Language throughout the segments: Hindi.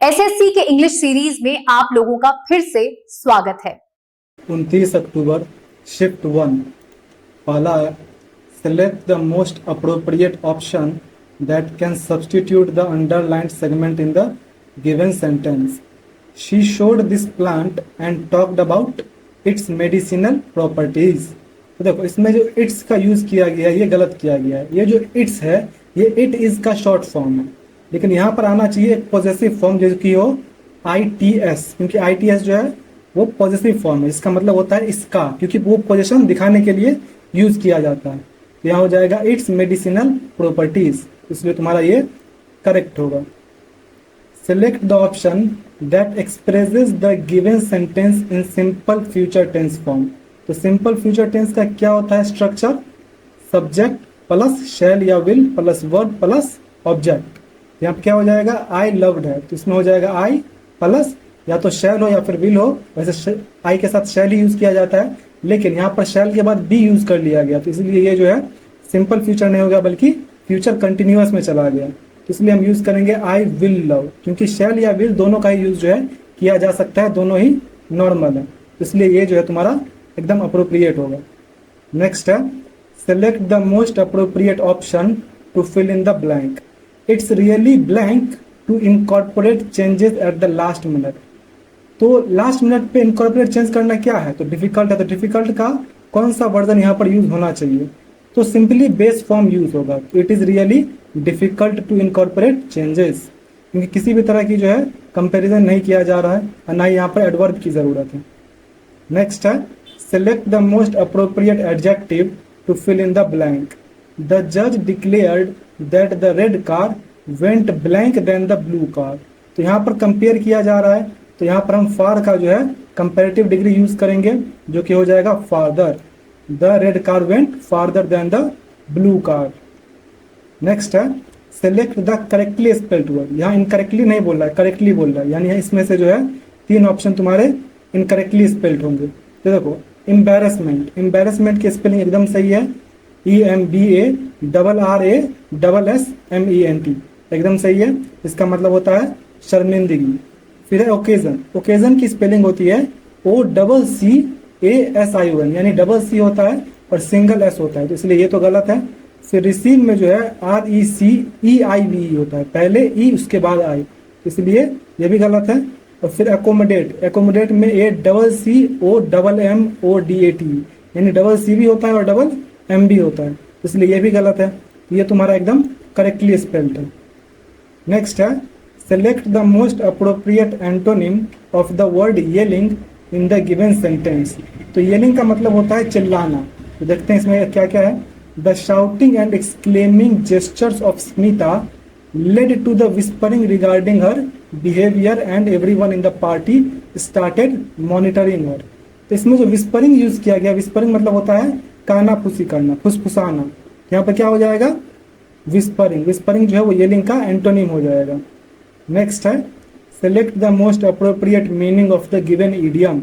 एसएससी के इंग्लिश सीरीज में आप लोगों का फिर से स्वागत है। 29 अक्टूबर शिफ्ट 1 पहला है select the most appropriate option that can substitute the underlined segment in the given sentence. She showed this plant and talked about it's medicinal properties. तो देखो इसमें जो इट्स का यूज किया गया है ये गलत किया गया है। ये जो इट्स है ये इट इज का शॉर्ट फॉर्म है, लेकिन यहाँ पर आना चाहिए एक पॉजेसिव फॉर्म जो कि हो ITS, क्योंकि ITS जो है वो पॉजेसिव फॉर्म है। इसका मतलब होता है इसका, क्योंकि वो पोजीशन दिखाने के लिए यूज किया जाता है। तो यहाँ हो जाएगा इट्स मेडिसिनल प्रॉपर्टीज, इसलिए तुम्हारा ये करेक्ट होगा। Select the option that expresses the given sentence in simple future tense form. तो सिंपल फ्यूचर टेंस का क्या होता है स्ट्रक्चर? सब्जेक्ट प्लस शैल या will plus verb plus object. यहाँ पे क्या हो जाएगा? आई लव्ड है, तो इसमें हो जाएगा आई प्लस या तो शैल हो या फिर विल हो। वैसे आई के साथ शैल ही यूज किया जाता है, लेकिन यहाँ पर शैल के बाद बी यूज कर लिया गया, तो इसलिए ये जो है सिंपल फ्यूचर नहीं होगा बल्कि फ्यूचर कंटिन्यूअस में चला गया। तो इसलिए हम यूज करेंगे आई विल लव, क्योंकि शैल या विल दोनों का ही यूज जो है किया जा सकता है, दोनों ही नॉर्मल है। तो इसलिए ये जो है तुम्हारा एकदम अप्रोप्रिएट होगा। नेक्स्ट है select the most appropriate option to fill in the blank. It's really blank to incorporate changes at the last minute. तो लास्ट मिनट पे इनकॉर्पोरेट चेंज करना क्या है? तो डिफिकल्ट है, तो डिफिकल्ट का कौन सा वर्जन यहाँ पर यूज होना चाहिए? तो सिंपली बेस फॉर्म यूज होगा। It is really difficult to incorporate changes, क्योंकि किसी भी तरह की जो है कंपैरिजन नहीं किया जा रहा है और ना ही यहाँ पर एडवर्ब की जरूरत है। नेक्स्ट है select the most appropriate adjective to fill in the blank. The जज declared that the red car went blank than the blue car. तो यहाँ पर कंपेयर किया जा रहा है, तो यहाँ पर हम फार का जो है कंपेरेटिव डिग्री यूज करेंगे, जो कि हो जाएगा father. The red car went farther than the blue car. Next है select the correctly spelled word. यहाँ इनकरेक्टली नहीं बोल रहा है, करेक्टली बोल रहा है, यानी इसमें से जो है 3 ऑप्शन तुम्हारे इनकरेक्टली स्पेल्ड होंगे। तो देखो एम्बैरेसमेंट, एम्बैरेसमेंट की स्पेलिंग एकदम सही है, EMBARRASSMENT एकदम सही है। इसका मतलब होता है शर्मिंदगी। फिर है ओकेजन, ओकेजन की स्पेलिंग होती है OCCASION, यानी डबल सी होता है और सिंगल एस होता है, तो इसलिए ये तो गलत है। फिर रिसीव में जो है RECEIVE होता है, पहले ई उसके बाद आई, इसलिए ये भी गलत है। और फिर एकोमोडेट, एकोमोडेट में ACCOMMODAT, यानी डबल सी भी होता है और डबल एम भी होता है, इसलिए ये भी गलत है। ये तुम्हारा एकदम करेक्टली स्पेल्ड है। नेक्स्ट है select the most appropriate antonym of the word yelling in the given sentence. तो येलिंग का मतलब होता है चिल्लाना। तो देखते हैं इसमें क्या क्या है। The shouting and exclaiming gestures of Smita led to the whispering regarding her behaviour and everyone in the party started monitoring her. तो इसमें जो विस्परिंग यूज किया गया, विस्परिंग मतलब होता है कानाफूसी करना, फुसफुसाना। यहाँ पर क्या हो जाएगा? विस्परिंग। विस्परिंग जो है वो येलिंग का एंटोनिम हो जाएगा। नेक्स्ट है select the most appropriate meaning of the given idiom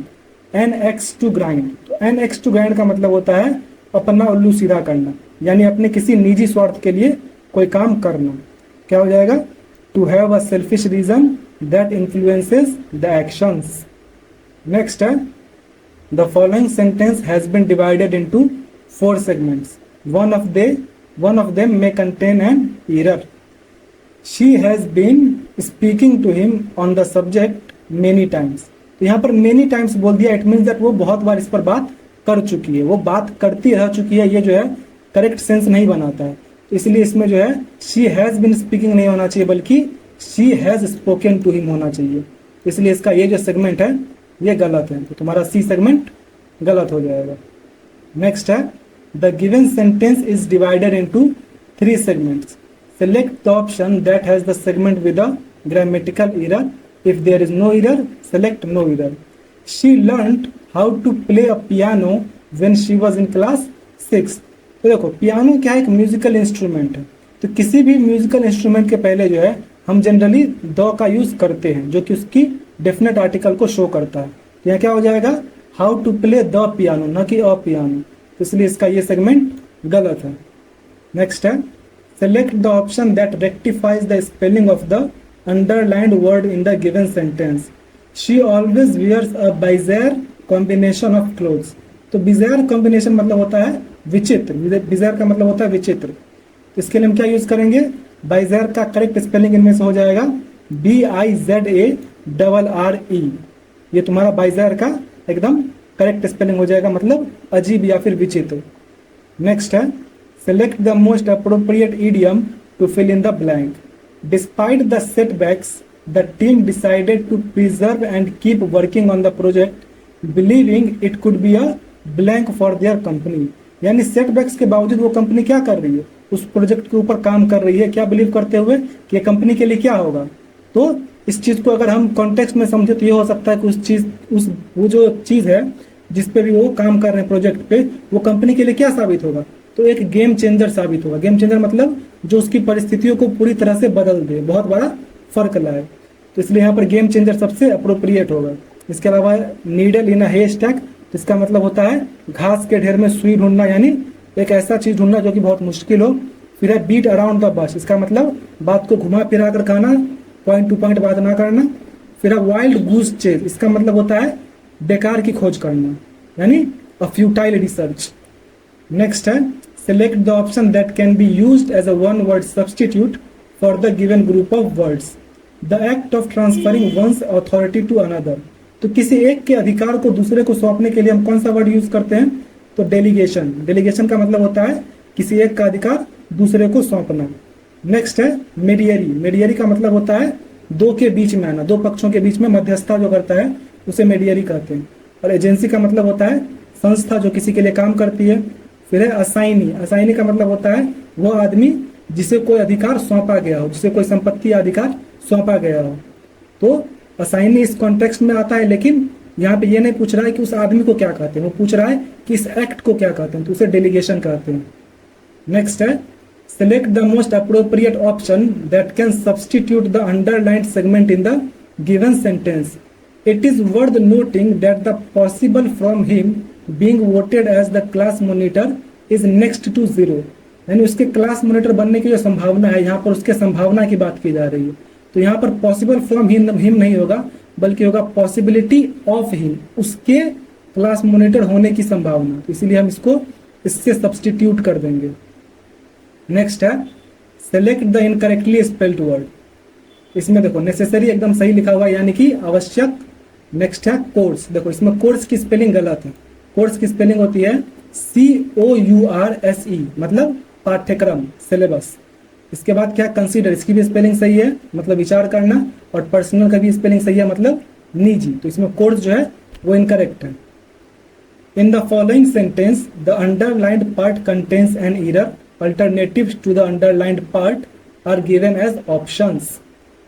NX to grind. तो NX टू ग्राइंड का मतलब होता है अपना उल्लू सीधा करना, यानी अपने किसी निजी स्वार्थ के लिए कोई काम करना। क्या हो जाएगा? To have a selfish reason that influences the actions. Next है the following sentence has been divided into 4 segments. One of them may contain an error. She has been speaking to him on the subject many times. तो यहाँ पर many times बोल दिया, it means that वो बहुत बार इस पर बात कर चुकी है, वो बात करती रह चुकी है। ये जो है करेक्ट सेंस नहीं बनाता है, तो इसलिए इसमें जो है she has been speaking नहीं होना चाहिए, बल्कि she has spoken to him होना चाहिए। इसलिए इसका ये जो सेगमेंट है ये गलत है, तो तुम्हारा सी सेगमेंट गलत हो जाएगा। नेक्स्ट है the given sentence is divided into 3 segments. Select the option that has the segment with a grammatical error. If there is no error select no error. She learned how to play a piano when she was in class 6। तो देखो पियानो क्या है? एक म्यूजिकल इंस्ट्रूमेंट है, तो किसी भी म्यूजिकल इंस्ट्रूमेंट के पहले जो है हम जनरली द का यूज करते हैं, जो कि उसकी डेफिनेट आर्टिकल को शो करता है। तो यहाँ क्या हो जाएगा? How to play the piano, न कि अ पियानो, तो इसलिए इसका ये सेगमेंट गलत है। नेक्स्ट है select the option that rectifies the spelling of the underlined word in the given sentence. She always wears a bizarre combination of clothes. तो bizarre combination मतलब होता है विचित्र, bizarre का मतलब होता है विचित्र। तो इसके लिए हम क्या यूज करेंगे? bizarre का करेक्ट स्पेलिंग इनमें से हो जाएगा BIZARRE। ये तुम्हारा bizarre का एकदम करेक्ट स्पेलिंग हो जाएगा, मतलब अजीब या फिर विचित्र। नेक्स्ट है select the most appropriate idiom to fill in the blank. Despite the setbacks, the team decided to preserve and keep working on the project, believing it could be a blank for their company. यानी सेटबैक्स के बावजूद वो कंपनी क्या कर रही है? उस प्रोजेक्ट के ऊपर काम कर रही है, क्या बिलीव करते हुए कि ये कंपनी के लिए क्या होगा। तो इस चीज को अगर हम कॉन्टेक्स्ट में समझे तो ये हो सकता है कि वो जो चीज है जिस पे भी वो काम कर रहे हैं प्रोजेक्ट पे, वो कंपनी के लिए क्या साबित होगा? तो एक गेम चेंजर साबित होगा। गेम चेंजर मतलब जो उसकी परिस्थितियों को पूरी तरह से बदल दे, बहुत बड़ा फर्क लाए। तो इसलिए यहाँ पर गेम चेंजर सबसे अप्रोप्रिएट होगा। इसके अलावा नीडल इन अ हेस्टैक, तो इसका मतलब होता है घास के ढेर में सुई ढूंढना, यानी एक ऐसा चीज ढूंढना जो कि बहुत मुश्किल हो। फिर है बीट अराउंड द बश, इसका मतलब बात को घुमा फिरा कर कहना, पॉइंट टू पॉइंट बात ना करना। फिर है वाइल्ड गूस चेज, इसका मतलब होता है बेकार की खोज करना, यानी अ फ्यूटाइल रिसर्च। नेक्स्ट है select the option that can be used as a one word substitute for the given group of words. The act of transferring one's authority to another. तो किसी एक के अधिकार को दूसरे को सौंपने के लिए हम कौन सा वर्ड यूज करते हैं? तो डेलीगेशन। डेलीगेशन का मतलब होता है किसी एक का अधिकार दूसरे को सौंपना। नेक्स्ट है मीडियरी। मीडियरी का मतलब होता है दो के बीच में आना, दो पक्षों के बीच में मध्यस्थता जो करता है उसे मीडियरी कहते हैं। और एजेंसी का मतलब होता है संस्था जो किसी के लिए काम करती है। फिर है असाइनी। असाइनी का मतलब होता है वो आदमी जिसे कोई अधिकार सौंपा गया हो, जिसे कोई संपत्ति या अधिकार सौंपा गया हो। तो असाइनी इस कॉन्टेक्स्ट में आता है, लेकिन यहाँ पे ये नहीं पूछ रहा है कि उस आदमी को क्या कहते हैं, वो पूछ रहा है कि इस एक्ट को क्या कहते हैं, तो उसे डेलीगेशन कहते हैं। नेक्स्ट है select the most appropriate option that can substitute the underlined segment in the given sentence. It is worth noting that the possible from him being voted as the class monitor is next to 0। यानी उसके क्लास मॉनिटर बनने की जो संभावना है, यहाँ पर उसके संभावना की बात की जा रही है। तो यहाँ पर पॉसिबल फ्रॉम हिम नहीं होगा, बल्कि होगा पॉसिबिलिटी ऑफ हिम, उसके क्लास मॉनिटर होने की संभावना। तो इसीलिए हम इसको इससे सब्सटीट्यूट कर देंगे। नेक्स्ट है select the incorrectly spelled word. इसमें देखो नेसेसरी एकदम सही लिखा हुआ है, यानी कि आवश्यक। नेक्स्ट है कोर्स। देखो इसमें कोर्स की स्पेलिंग गलत है। कोर्स की स्पेलिंग होती है COURSE, मतलब पाठ्यक्रम, सिलेबस। इसके बाद क्या कंसीडर, इसकी भी स्पेलिंग सही है, मतलब विचार करना। और पर्सनल का भी स्पेलिंग सही है, मतलब निजी। तो इसमें कोर्स जो है वो इनकरेक्ट है। In the following sentence the underlined part contains an error, alternatives to the underlined part are given as options.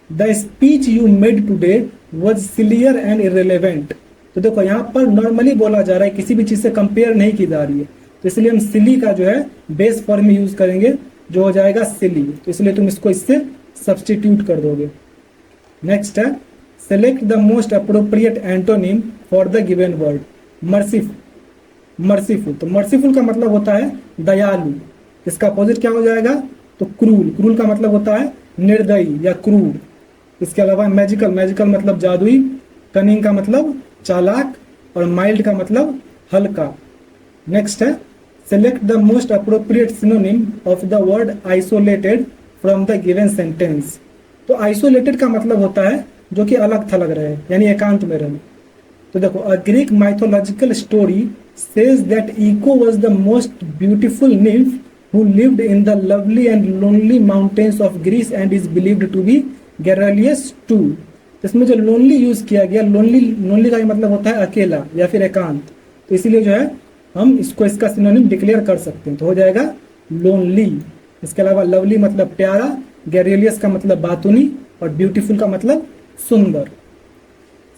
The speech you made today was sillier and irrelevant. तो देखो यहाँ पर नॉर्मली बोला जा रहा है, किसी भी चीज से कंपेयर नहीं की जा रही है, तो इसलिए हम सिली का जो है बेस फॉर्म में यूज करेंगे, जो हो जाएगा सिली। तो इसलिए तुम इसको इससे सब्सटीट्यूट कर दोगे। नेक्स्ट है select the most appropriate antonym for the given word. Merciful. तो मर्सीफुल का मतलब होता है दयालु। इसका अपोजिट क्या हो जाएगा? तो क्रूल। क्रूल का मतलब होता है निर्दयी या क्रूर। इसके अलावा मैजिकल मतलब जादुई। कनिंग का मतलब चालाक। और माइल्ड का मतलब हल्का। नेक्स्ट है select the most appropriate synonym of the word isolated from the given sentence. तो आइसोलेटेड का मतलब होता है जो कि अलग थलग रहे, यानी एकांत में रहे। तो देखो a Greek mythological story says that Echo was the most beautiful nymph who lived in the lovely and lonely mountains of Greece and is believed to be Garrulus too। इसमें जो लोनली यूज किया गया, लोनली का मतलब होता है अकेला या फिर एकांत। तो इसीलिए जो है हम इसको इसका सिनोनिम डिक्लेयर कर सकते हैं, तो हो जाएगा लोनली। इसके अलावा लवली मतलब प्यारा, गैरियलियस का मतलब बातूनी और ब्यूटीफुल का मतलब सुंदर।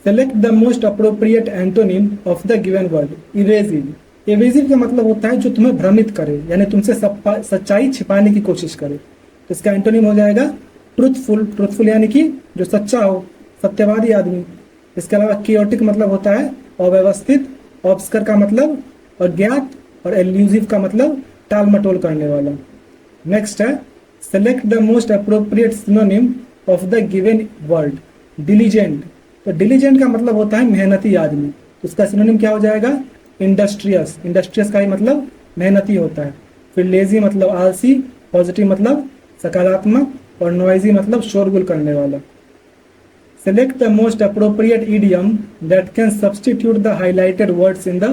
Select the most appropriate antonym of the given word. Evasive. Evasive का मतलब होता है जो तुम्हें भ्रमित करे, यानी तुमसे सच्चाई छिपाने की कोशिश करे। तो इसका एंटोनिम हो जाएगा ट्रुथफुल। ट्रुथफुल यानी कि जो सच्चा हो, सत्यवादी आदमी। इसके अलावा कियोटिक मतलब होता है अव्यवस्थित। ऑब्स्कर का मतलब अज्ञात। और एल्यूजिव का मतलब टाल मटोल करने वाला। नेक्स्ट है select the most appropriate synonym of the given word. Diligent, तो डिलीजेंट का मतलब होता है मेहनती आदमी, तो उसका सिनोनिम क्या हो जाएगा? इंडस्ट्रियस। इंडस्ट्रियस का ही मतलब मेहनती होता है। फिर लेजी मतलब आलसी, पॉजिटिव मतलब सकारात्मक, और नॉइजी मतलब शोरगुल करने वाला। Select the most appropriate idiom that can substitute the highlighted words in the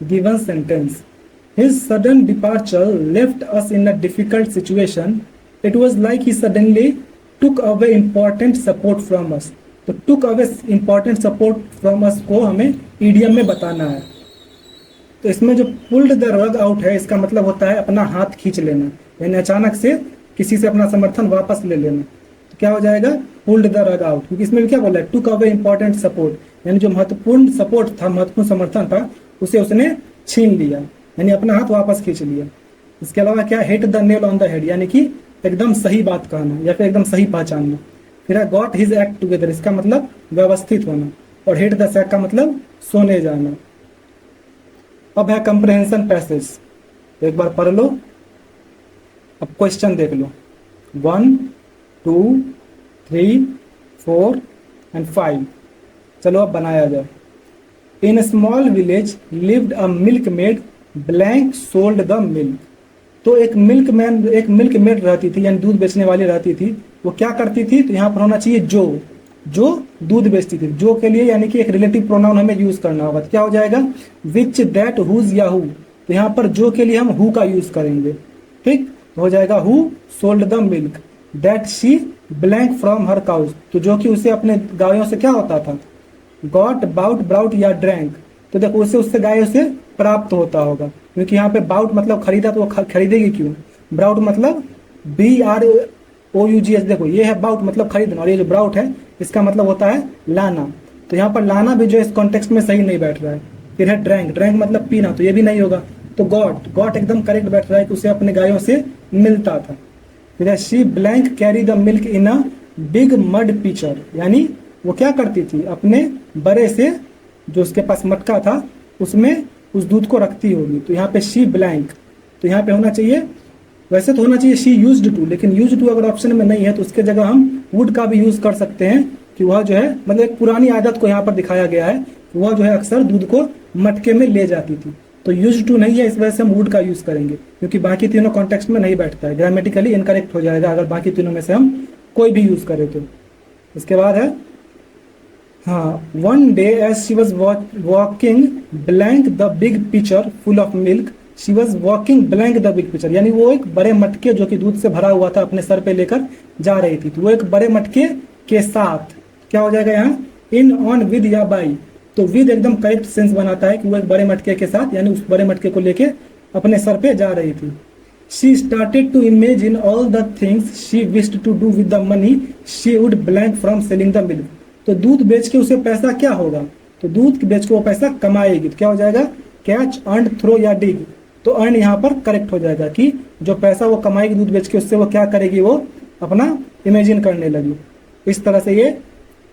given sentence. His sudden departure left us in a difficult situation. It was like he suddenly took away important support from us. तो took away important support from us को हमें idiom में बताना है। तो इसमें जो pulled the rug out है, इसका मतलब होता है अपना हाथ खींच लेना, यानी अचानक से किसी से अपना समर्थन वापस ले लेना। तो क्या हो जाएगा? पुल्ड द रग आउट, क्योंकि इसमें भी क्या बोला है? टुक अवे इंपॉर्टेंट सपोर्ट, यानी जो महत्वपूर्ण सपोर्ट था, महत्वपूर्ण समर्थन था, उसे उसने छीन लिया, यानी अपना हाथ वापस खींच लिया। इसके अलावा क्या? Hit the nail on the head, यानी कि एकदम सही बात कहना या फिर एकदम सही पहचानना। फिर है गॉट हिज एक्ट टुगेदर, इसका मतलब व्यवस्थित होना। और हिट द सैक का मतलब सोने जाना। अब है कंप्रहेंशन पैसेज, एक बार पढ़ लो। अब क्वेश्चन देख लो, 1, 2, 3, 4 एंड 5। चलो अब बनाया जाए। In small village lived a milk made blank sold the milk. तो एक मिल्क मेड रहती थी, यानी दूध बेचने वाली रहती थी। वो क्या करती थी? तो यहाँ पर होना चाहिए जो दूध बेचती थी। जो के लिए यानी कि एक रिलेटिव प्रोनाउन हमें यूज करना होगा। तो क्या हो जाएगा? विच, दैट, हुज या हु। तो यहाँ पर जो के लिए हम हु का यूज करेंगे, ठीक। तो हो जाएगा who sold the milk, that she blank from her cows. तो जो कि उसे अपने गायों से क्या होता था? गॉट, बाउट, ब्राउट या ड्रैंक। तो देखो उससे गायों से प्राप्त होता होगा, क्योंकि यहाँ पे बाउट मतलब खरीदा, तो वो खरीदेगी क्यों? ब्राउट मतलब BROUGH। देखो ये है बाउट मतलब खरीदना, और ये जो ब्राउट है इसका मतलब होता है लाना। तो यहाँ पर लाना भी जो इस कॉन्टेक्स्ट में सही नहीं बैठ रहा है। फिर है ड्रैंक, ड्रैंक मतलब पीना, तो ये भी नहीं होगा। तो गॉट एकदम करेक्ट बैठ रहा है कि उसे अपने गायों से मिलता था। फिर है she blank carry the milk in a big mud pitcher, यानी वो क्या करती थी? अपने बड़े से जो उसके पास मटका था उसमें उस दूध को रखती होगी। तो यहाँ पे शी ब्लैंक, तो यहाँ पे होना चाहिए, वैसे तो होना चाहिए शी यूज्ड टू, लेकिन यूज्ड टू अगर ऑप्शन में नहीं है तो उसके जगह हम वुड का भी यूज कर सकते हैं, कि वह जो है मतलब एक पुरानी आदत को यहाँ पर दिखाया गया है। वह जो है अक्सर दूध को मटके में ले जाती थी। तो यूज्ड टू नहीं है, इस वजह से हम वुड का यूज करेंगे, क्योंकि बाकी तीनों कॉन्टेक्स्ट में नहीं बैठता है, ग्रामेटिकली इनकरेक्ट हो जाएगा अगर बाकी तीनों में से हम कोई भी यूज करें तो। इसके बाद है हाँ, one day as she was walking blank the big pitcher full of milk, she was walking blank the big pitcher, यानी वो एक बड़े मटके जो कि दूध से भरा हुआ था अपने सर पे लेकर जा रही थी। तो वो एक बड़े मटके के साथ, क्या हो जाएगा यहाँ? इन, ऑन, विद या बाई। तो विद एकदम करेक्ट सेंस बनाता है कि वो एक बड़े मटके के साथ, यानी उस बड़े मटके को लेके अपने सर पे जा रही थी। She started to imagine all the things she wished to do with the money she would blank from selling the milk. तो दूध बेच के उसे पैसा क्या होगा? तो दूध बेच के वो पैसा कमाएगी। तो क्या हो जाएगा? कैच, अर्न, थ्रो या डिग। तो अर्न यहाँ पर करेक्ट हो जाएगा कि जो पैसा वो कमाएगी दूध बेच के, उससे वो क्या करेगी? वो अपना इमेजिन करने लगी। इस तरह से ये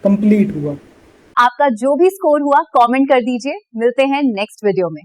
कंप्लीट हुआ। आपका जो भी स्कोर हुआ कमेंट कर दीजिए। मिलते हैं नेक्स्ट वीडियो में।